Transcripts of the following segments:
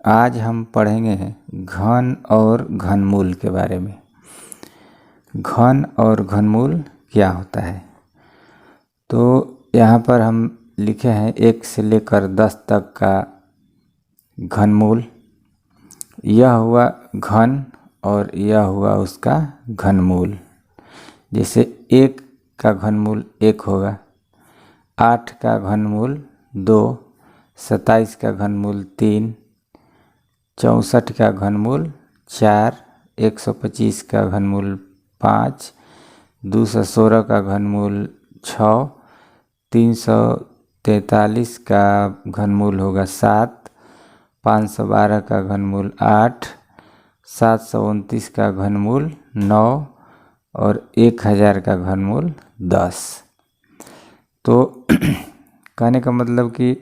आज हम पढ़ेंगे घन और घनमूल के बारे में। घन और घनमूल क्या होता है? तो यहाँ पर हम लिखे हैं 1 से लेकर 10 तक का घनमूल। यह हुआ घन और यह हुआ उसका घनमूल। जैसे 1 का घनमूल 1 होगा, 8 का घनमूल 2, 27 का घनमूल 3, 64 का घनमूल 4, 125 का घनमूल 5, 216 का घनमूल 6, 343 का घनमूल होगा 7, 512 का घनमूल 8, 729 का घनमूल 9 और 1000 का घनमूल 10। तो कहने का मतलब कि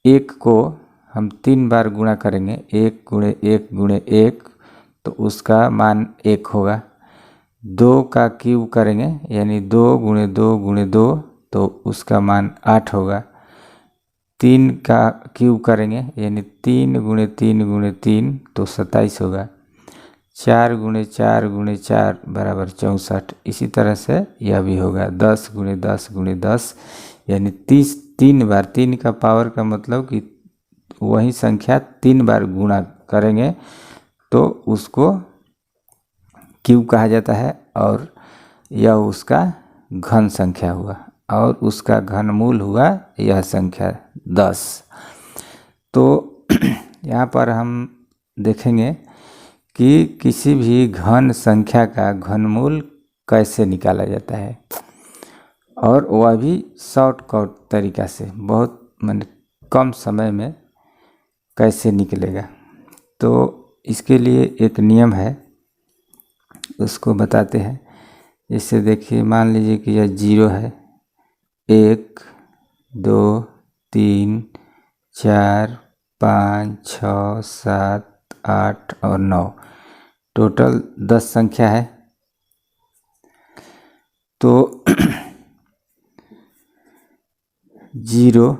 1 को हम 3 बार गुणा करेंगे, 1 गुणे 1 गुणे 1, तो उसका मान 1 होगा। 2 का क्यूब करेंगे यानी 2 गुणे 2 गुणे 2, तो उसका मान 8 होगा। 3 का क्यूब करेंगे यानी 3 गुणे 3 गुणे 3, तो 27 होगा। 4 गुणे 4 गुणे 4 बराबर 64। इसी तरह से यह भी होगा 10 गुणे 10 गुणे 10 यानी 30। 3 बार, 3 का पावर का मतलब कि वही संख्या 3 बार गुणा करेंगे तो उसको क्यूब कहा जाता है, और यह उसका घन संख्या हुआ, और उसका घनमूल हुआ यह संख्या 10। तो यहाँ पर हम देखेंगे कि किसी भी घन संख्या का घनमूल कैसे निकाला जाता है, और वह भी शॉर्टकट तरीका से, बहुत माने कम समय में कैसे निकलेगा। तो इसके लिए एक नियम है, उसको बताते हैं। जैसे देखिए, मान लीजिए कि यह 0 है, 1 2 3 4 5 6 7 8 और 9, टोटल 10 संख्या है। तो 0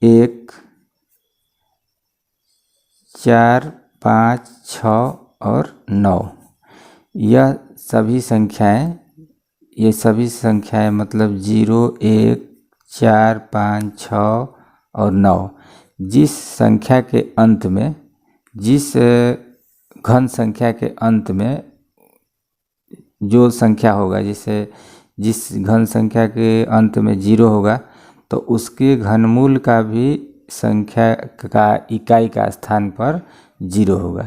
1 4 5 6 और 9, यह सभी संख्याएं, ये सभी संख्याएं मतलब 0 1 4 5 6 और 9, जिस संख्या के अंत में, जिस घन संख्या के अंत में जो संख्या होगा, जैसे जिस घन संख्या के अंत में 0 होगा, तो उसके घनमूल का भी संख्या का इकाई का स्थान पर 0 होगा।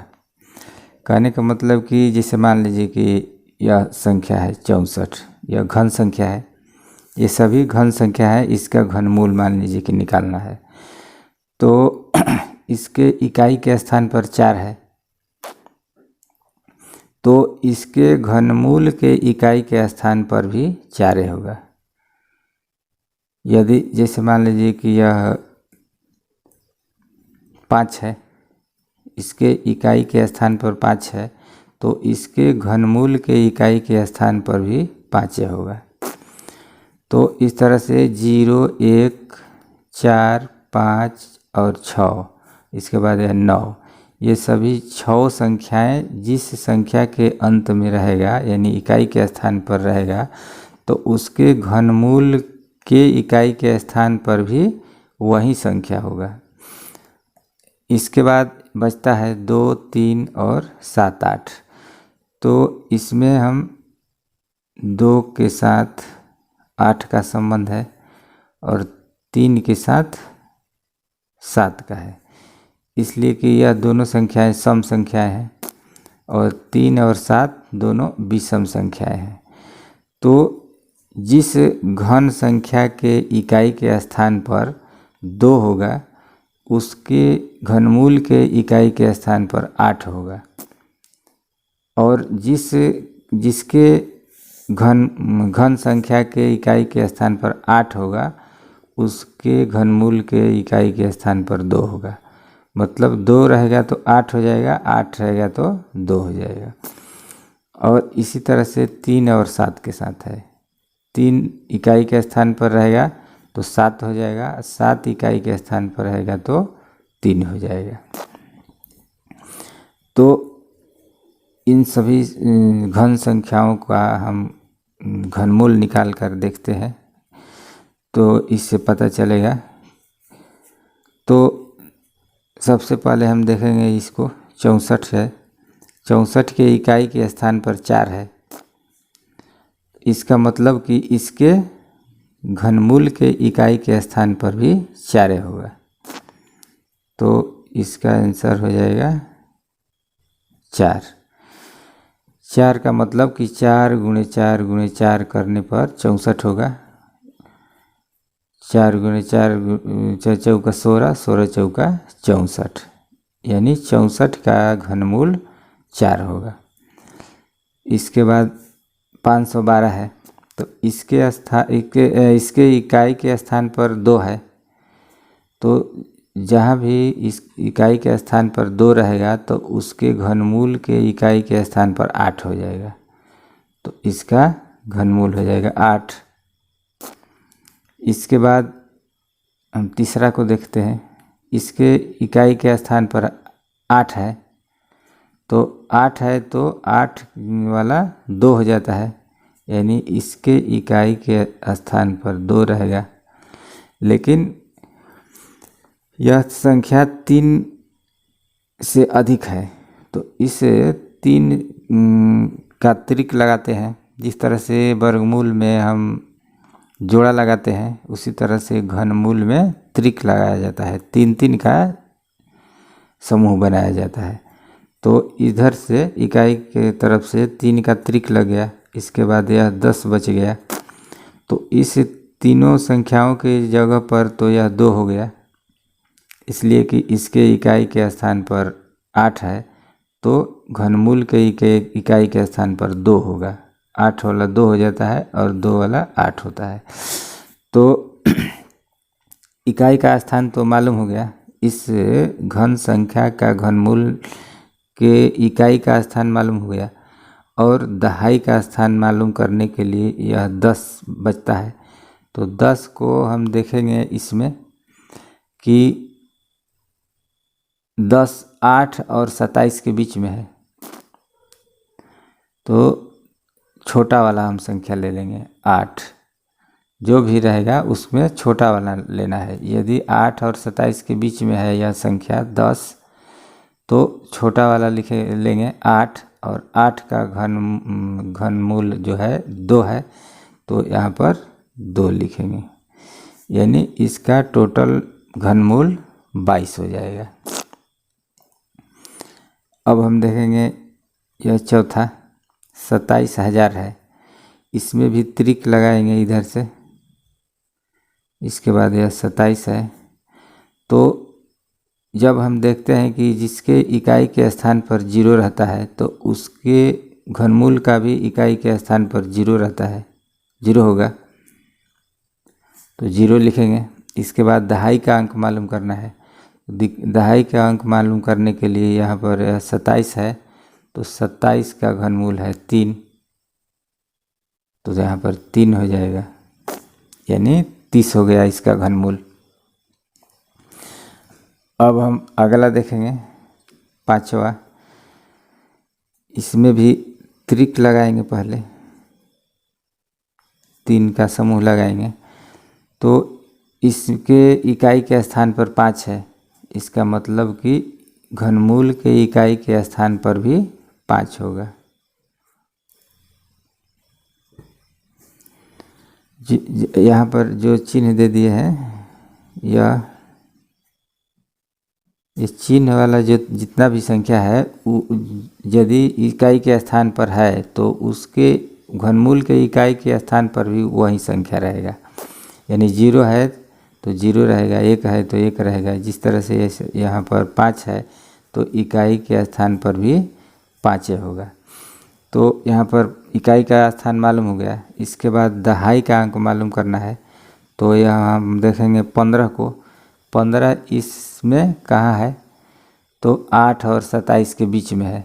कहने का मतलब कि जैसे मान लीजिए कि यह संख्या है 64, यह घन संख्या है, ये सभी घन संख्या है, इसका घनमूल मान लीजिए कि निकालना है। तो इसके इकाई के स्थान पर 4 है, तो इसके घनमूल के इकाई के स्थान पर भी 4 होगा। यदि जैसे मान लीजिए कि यह 5 है, इसके इकाई के स्थान पर 5 है, तो इसके घनमूल के इकाई के स्थान पर भी 5 होगा। तो इस तरह से 0 1 4 5 और 6, इसके बाद है 9, ये सभी 6 संख्याएं जिस संख्या के अंत में रहेगा यानी इकाई के स्थान पर रहेगा, तो उसके घनमूल के इकाई के स्थान पर भी वही संख्या होगा। इसके बाद बचता है 2 3 और 7 8। तो इसमें हम 2 के साथ 8 का संबंध है, और 3 के साथ 7 का है, इसलिए कि यह दोनों संख्याएं सम संख्याएं हैं, और 3 और 7 दोनों विषम संख्याएं हैं। तो जिस घन संख्या के इकाई के स्थान पर 2 होगा, उसके घनमूल के इकाई के स्थान पर 8 होगा, और जिसके घन संख्या के इकाई के स्थान पर 8 होगा, उसके घनमूल के इकाई के स्थान पर 2 होगा। मतलब 2 रहेगा तो 8 हो जाएगा, 8 रहेगा तो 2 हो जाएगा। और इसी तरह से 3 और 7 के साथ है, 3 इकाई के स्थान पर रहेगा तो 7 हो जाएगा, 7 इकाई के स्थान पर रहेगा तो 3 हो जाएगा। तो इन सभी घन संख्याओं का हम घनमूल निकाल कर देखते हैं तो इससे पता चलेगा। तो सबसे पहले हम देखेंगे इसको 64 है, 64 के इकाई के स्थान पर 4 है। इसका मतलब कि इसके घनमूल के इकाई के स्थान पर भी 4 होगा। तो इसका आंसर हो जाएगा 4। 4 का मतलब कि 4 × 4 × 4 करने पर 64 होगा। 4 × 4 4 चौका 16, 16 चौका 64, यानी 64 का घनमूल 4 होगा। इसके बाद 512 है, तो इसके इकाई के स्थान पर 2 है। तो जहाँ भी इस इकाई के स्थान पर 2 रहेगा तो उसके घनमूल के इकाई के स्थान पर 8 हो जाएगा। तो इसका घनमूल हो जाएगा 8। इसके बाद हम तीसरा को देखते हैं। इसके इकाई के स्थान पर 8 है, तो 8 है तो 8 वाला 2 हो जाता है, यानी इसके इकाई के स्थान पर 2 रहेगा। लेकिन यह संख्या 3 से अधिक है, तो इस 3 का त्रिक लगाते हैं। जिस तरह से वर्गमूल में हम जोड़ा लगाते हैं, उसी तरह से घनमूल में त्रिक लगाया जाता है। 3 का समूह बनाया जाता है। तो इधर से इकाई के तरफ से 3 का त्रिक लग गया, इसके बाद यह 10 बच गया। तो इस तीनों संख्याओं की जगह पर तो यह 2 हो गया, इसलिए कि इसके इकाई के स्थान पर 8 है, तो घनमूल के इकाई के स्थान पर 2 होगा। 8 वाला 2 हो जाता है और 2 वाला 8 होता है। तो इकाई का स्थान तो मालूम हो गया। इस घन संख्या का घनमूल के इकाई का स्थान मालूम हो गया, और दहाई का स्थान मालूम करने के लिए यह 10 बचता है। तो 10 को हम देखेंगे इसमें कि 10 8 और 27 के बीच में है, तो छोटा वाला हम संख्या ले लेंगे 8। जो भी रहेगा उसमें छोटा वाला लेना है। यदि 8 और 27 के बीच में है यह संख्या 10, तो छोटा वाला लेंगे 8, और 8 का घनमूल जो है 2 है, तो यहाँ पर 2 लिखेंगे, यानी इसका टोटल घनमूल 22 हो जाएगा। अब हम देखेंगे यह चौथा 27,000 है। इसमें भी त्रिक लगाएंगे इधर से। इसके बाद यह 27 है। तो जब हम देखते हैं कि जिसके इकाई के स्थान पर 0 रहता है, तो उसके घनमूल का भी इकाई के स्थान पर 0 रहता है, 0 होगा, तो 0 लिखेंगे। इसके बाद दहाई का अंक मालूम करना है। दहाई का अंक मालूम करने के लिए यहाँ पर 27 है, तो 27 का घनमूल है 3, तो यहाँ पर 3 हो जाएगा, यानी 30 हो गया इसका घनमूल। अब हम अगला देखेंगे 5वां। इसमें भी त्रिक लगाएंगे, पहले 3 का समूह लगाएंगे। तो इसके इकाई के स्थान पर 5 है, इसका मतलब कि घनमूल के इकाई के स्थान पर भी 5 होगा। यहाँ पर जो चिन्ह दे दिए हैं, यह इस चिन्ह वाला जो जितना भी संख्या है, यदि इकाई के स्थान पर है तो उसके घनमूल के इकाई के स्थान पर भी वही संख्या रहेगा। यानी 0 है तो 0 रहेगा, 1 है तो 1 रहेगा। जिस तरह से यहाँ पर 5 है तो इकाई के स्थान पर भी 5 होगा। तो यहाँ पर इकाई का स्थान मालूम हो गया। इसके बाद दहाई का अंक मालूम करना है। तो यहाँ हम देखेंगे 15 को। 15 इसमें कहाँ है, तो 8 और 27 के बीच में है,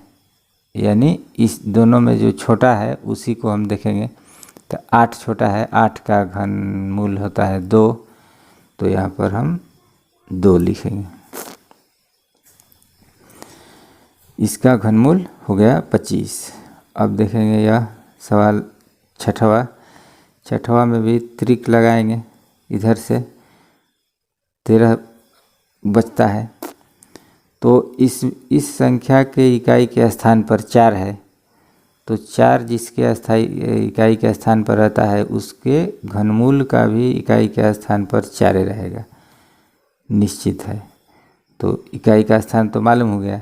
यानी इस दोनों में जो छोटा है उसी को हम देखेंगे। तो 8 छोटा है, 8 का घनमूल होता है 2, तो यहाँ पर हम 2 लिखेंगे। इसका घनमूल हो गया 25। अब देखेंगे यह सवाल छठवा में भी त्रिक लगाएंगे, इधर से 13 बचता है। तो इस संख्या के इकाई के स्थान पर 4 है, तो 4 जिसके स्थाई इकाई के स्थान पर रहता है उसके घनमूल का भी इकाई के स्थान पर 4 रहेगा, निश्चित है। तो इकाई का स्थान तो मालूम हो गया।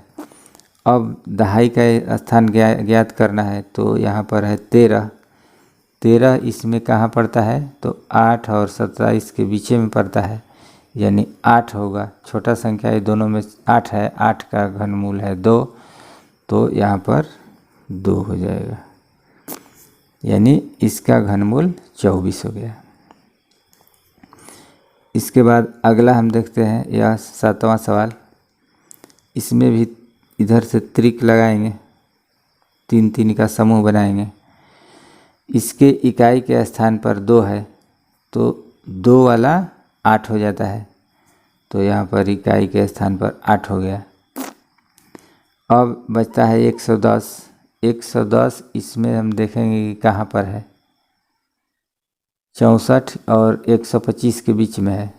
अब दहाई का स्थान ज्ञात करना है, तो यहाँ पर है 13 इसमें कहाँ पड़ता है, तो 8 और 27 के बीच में पड़ता है, यानी 8 होगा। छोटा संख्या ये दोनों में 8 है, 8 का घनमूल है 2, तो यहाँ पर 2 हो जाएगा, यानी इसका घनमूल 24 हो गया। इसके बाद अगला हम देखते हैं, यह 7वां सवाल। इसमें भी इधर से त्रिक लगाएंगे, 3 का समूह बनाएंगे। इसके इकाई के स्थान पर 2 है, तो 2 वाला 8 हो जाता है, तो यहाँ पर इकाई के स्थान पर 8 हो गया। अब बचता है 110। इसमें हम देखेंगे कि कहाँ पर है, 64 और 125 के बीच में है,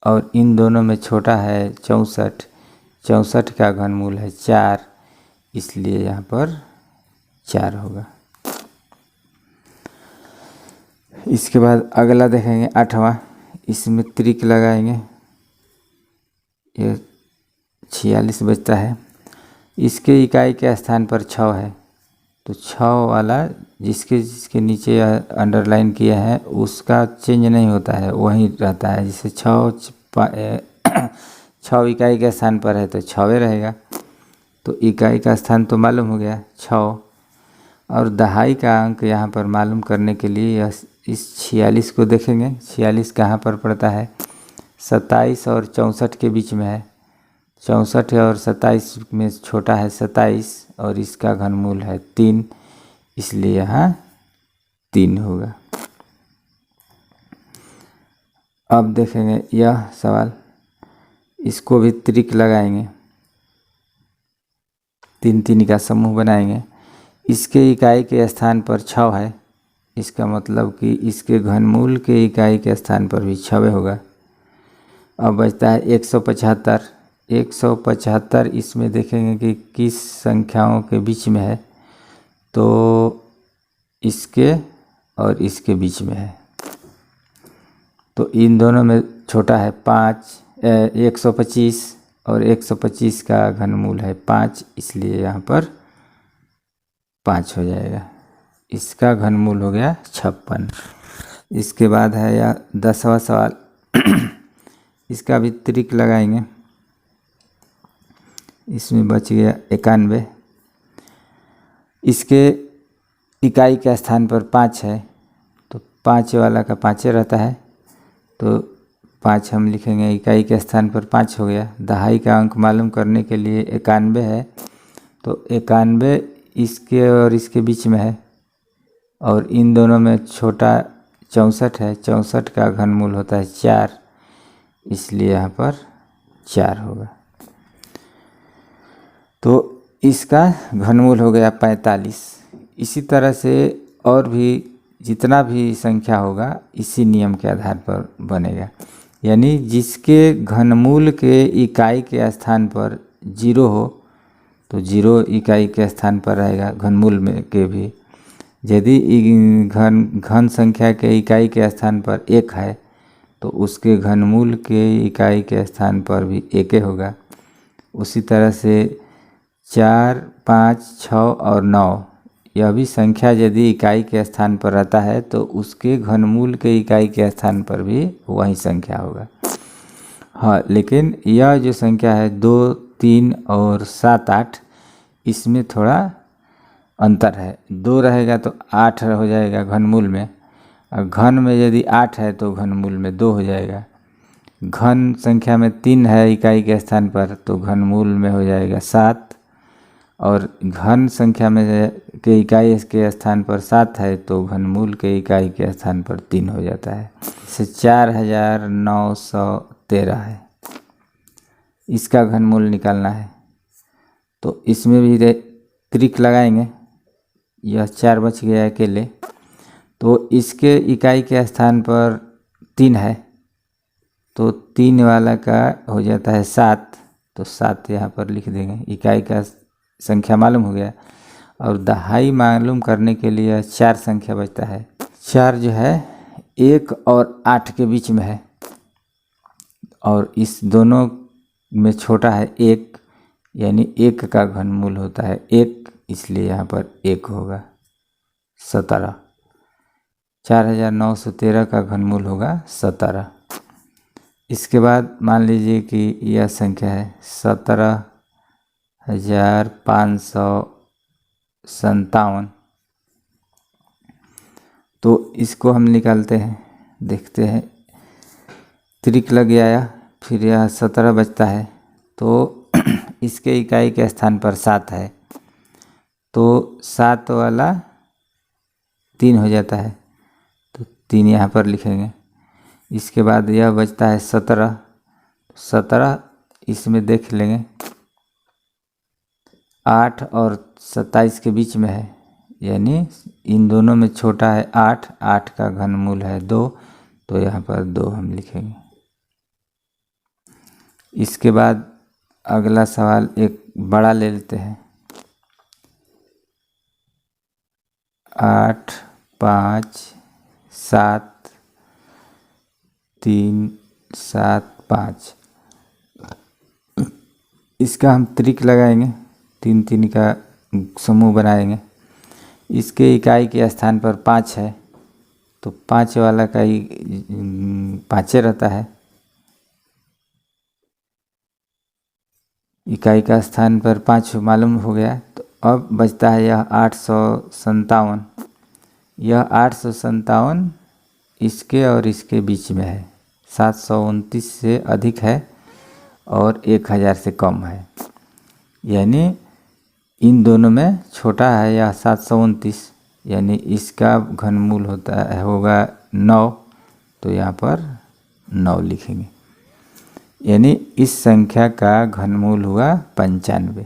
और इन दोनों में छोटा है 64 का घनमूल है 4, इसलिए यहाँ पर 4 होगा। इसके बाद अगला देखेंगे 8वां। इसमें त्रिक लगाएंगे, ये 46 बचता है। इसके इकाई के स्थान पर 6 है, तो 6 वाला जिसके नीचे अंडरलाइन किया है उसका चेंज नहीं होता है, वहीं रहता है। जैसे 6 इकाई के स्थान पर है तो 6वें रहेगा, तो इकाई का स्थान तो मालूम हो गया 6। और दहाई का अंक यहाँ पर मालूम करने के लिए इस 46 को देखेंगे। 46 कहाँ पर पड़ता है, 27 और 64 के बीच में है। 64 और 27 में छोटा है 27, और इसका घनमूल है 3, इसलिए यहाँ 3 होगा। अब देखेंगे यह सवाल, इसको भी त्रिक लगाएंगे, 3 का समूह बनाएंगे। इसके इकाई के स्थान पर 6 है, इसका मतलब कि इसके घनमूल के इकाई के स्थान पर भी 6 होगा। अब बचता है 175। इसमें देखेंगे कि किस संख्याओं के बीच में है, तो इसके और इसके बीच में है, तो इन दोनों में छोटा है 125, और 125 का घनमूल है 5, इसलिए यहाँ पर 5 हो जाएगा। इसका घनमूल हो गया 56। इसके बाद है यह 10वां सवाल। इसका भी त्रिक लगाएंगे। इसमें बच गया 91। इसके इकाई के स्थान पर 5 है, तो 5 वाला का 5 रहता है, तो 5 हम लिखेंगे, इकाई के स्थान पर 5 हो गया। दहाई का अंक मालूम करने के लिए 91 है, तो 91 इसके और इसके बीच में है, और इन दोनों में छोटा 64 है। 64 का घनमूल होता है 4, इसलिए यहाँ पर 4 होगा। तो इसका घनमूल हो गया 45। इसी तरह से और भी जितना भी संख्या होगा इसी नियम के आधार पर बनेगा, यानी जिसके घनमूल के इकाई के स्थान पर 0 हो तो 0 इकाई के स्थान पर रहेगा घनमूल में के भी। यदि घन संख्या के इकाई के स्थान पर 1 है तो उसके घनमूल के इकाई के स्थान पर भी 1 होगा। उसी तरह से 4, 5, 6 और 9 यह भी संख्या यदि इकाई के स्थान पर रहता है तो उसके घनमूल के इकाई के स्थान पर भी वही संख्या होगा। हाँ, लेकिन यह जो संख्या है 2, 3 और 7, 8 इसमें थोड़ा अंतर है। 2 रहेगा तो 8 हो जाएगा घनमूल में, और घन में यदि 8 है तो घनमूल में 2 हो जाएगा। घन संख्या में 3 है इकाई के स्थान पर तो घनमूल में हो जाएगा 7, और घन संख्या में के इकाई के स्थान पर 7 है तो घनमूल के इकाई के स्थान पर 3 हो जाता है। इसे 4913 है, इसका घनमूल निकालना है। तो इसमें भी त्रिक लगाएंगे। यह 4 बच गया अकेले, तो इसके इकाई के स्थान पर 3 है, तो 3 वाला का हो जाता है 7, तो 7 यहाँ पर लिख देंगे। इकाई का संख्या मालूम हो गया। और दहाई मालूम करने के लिए 4 संख्या बचता है। 4 जो है 1 और 8 के बीच में है, और इस दोनों में छोटा है 1, यानी 1 का घनमूल होता है 1, इसलिए यहाँ पर 1 होगा 17। 4913 का घनमूल होगा 17। इसके बाद मान लीजिए कि यह संख्या है 17,557, तो इसको हम निकालते हैं, देखते हैं। त्रिक लग गया, फिर यह 17 बचता है, तो इसके इकाई के स्थान पर 7 है, तो 7 वाला 3 हो जाता है, तो 3 यहाँ पर लिखेंगे। इसके बाद यह बचता है 17। 17 इसमें देख लेंगे, 8 और 27 के बीच में है, यानी इन दोनों में छोटा है 8। 8 का घनमूल है 2, तो यहाँ पर 2 हम लिखेंगे। इसके बाद अगला सवाल एक बड़ा ले लेते हैं। 8, 5, 7, 3, 7, 5, इसका हम त्रिक लगाएंगे, 3 3 का समूह बनाएंगे। इसके इकाई के स्थान पर 5 है, तो 5 वाला का ही 5 रहता है। इकाई का स्थान पर 5 मालूम हो गया, तो अब बचता है यह 857। यह 857 इसके और इसके बीच में है, 729 से अधिक है और 1000 से कम है, यानी इन दोनों में छोटा है यह 729, यानी इसका घनमूल होगा 9, तो यहाँ पर 9 लिखेंगे। यानी इस संख्या का घनमूल हुआ 95।